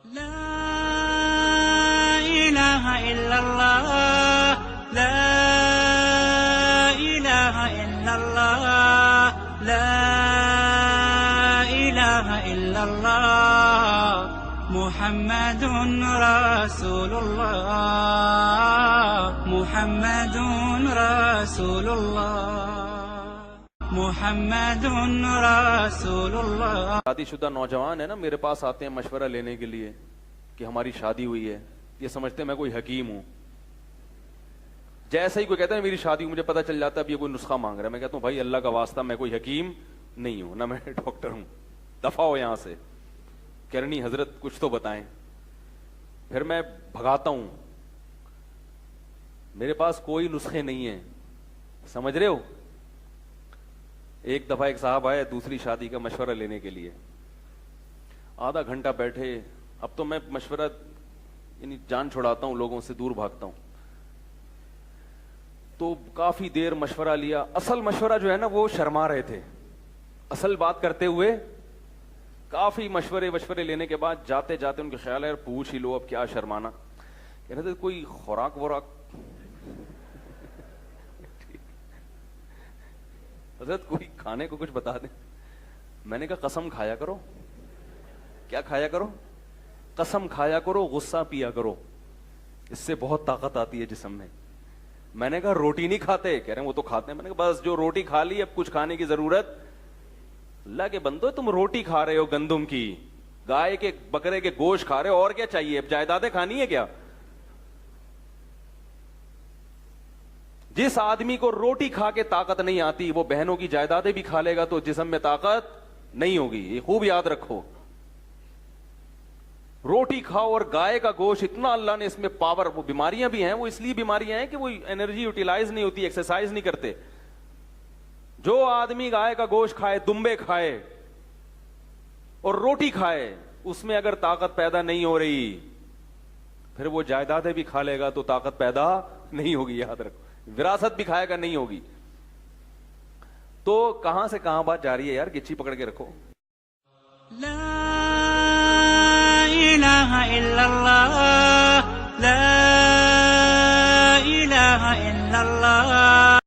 لا إله إلا الله لا إله إلا الله لا إله إلا الله محمد رسول الله محمد رسول الله محمد رسول اللہ. شادی شدہ نوجوان ہے نا میرے پاس آتے ہیں مشورہ لینے کے لیے کہ ہماری شادی ہوئی ہے, یہ سمجھتے ہیں میں کوئی حکیم ہوں. جیسے ہی کوئی کہتا ہے میری شادی, مجھے پتہ چل جاتا ہے اب یہ کوئی نسخہ مانگ رہا ہے. میں کہتا ہوں بھائی اللہ کا واسطہ میں کوئی حکیم نہیں ہوں, نہ میں ڈاکٹر ہوں, دفع ہو یہاں سے. کرنی حضرت کچھ تو بتائیں. پھر میں بھگاتا ہوں, میرے پاس کوئی نسخے نہیں ہیں, سمجھ رہے ہو. ایک دفعہ ایک صاحب آئے دوسری شادی کا مشورہ لینے کے لیے, آدھا گھنٹہ بیٹھے. اب تو میں مشورہ یعنی جان چھڑاتا ہوں, لوگوں سے دور بھاگتا ہوں. تو کافی دیر مشورہ لیا. اصل مشورہ جو ہے نا وہ شرما رہے تھے, اصل بات کرتے ہوئے کافی مشورے لینے کے بعد جاتے جاتے ان کا خیال ہے پوچھ ہی لو, اب کیا شرمانا. کہہ رہے تھے کوئی خوراک وراک حضرت کوئی کھانے کو کچھ بتا دیں. میں نے کہا قسم کھایا کرو. کیا کھایا کرو؟ قسم کھایا کرو, غصہ پیا کرو, اس سے بہت طاقت آتی ہے جسم میں. میں نے کہا روٹی نہیں کھاتے؟ کہہ رہے ہیں وہ تو کھاتے ہیں. میں نے کہا بس جو روٹی کھا لی اب کچھ کھانے کی ضرورت. اللہ کے بندو تم روٹی کھا رہے ہو گندم کی, گائے کے بکرے کے گوشت کھا رہے ہو, اور کیا چاہیے؟ اب جائیدادیں کھانی ہے کیا؟ جس آدمی کو روٹی کھا کے طاقت نہیں آتی وہ بہنوں کی جائیدادیں بھی کھا لے گا تو جسم میں طاقت نہیں ہوگی. یہ خوب یاد رکھو. روٹی کھاؤ اور گائے کا گوشت, اتنا اللہ نے اس میں پاور. وہ بیماریاں بھی ہیں, وہ اس لیے بیماریاں ہیں کہ وہ انرجی یوٹیلائز نہیں ہوتی, ایکسرسائز نہیں کرتے. جو آدمی گائے کا گوشت کھائے, دمبے کھائے اور روٹی کھائے, اس میں اگر طاقت پیدا نہیں ہو رہی پھر وہ جائیدادیں بھی کھا لے گا تو طاقت پیدا نہیں ہوگی. یاد رکھو, وراثت بھی کھائے گا نہیں ہوگی. تو کہاں سے کہاں بات جا رہی ہے یار, گچی پکڑ کے رکھو. لا إله إلا الله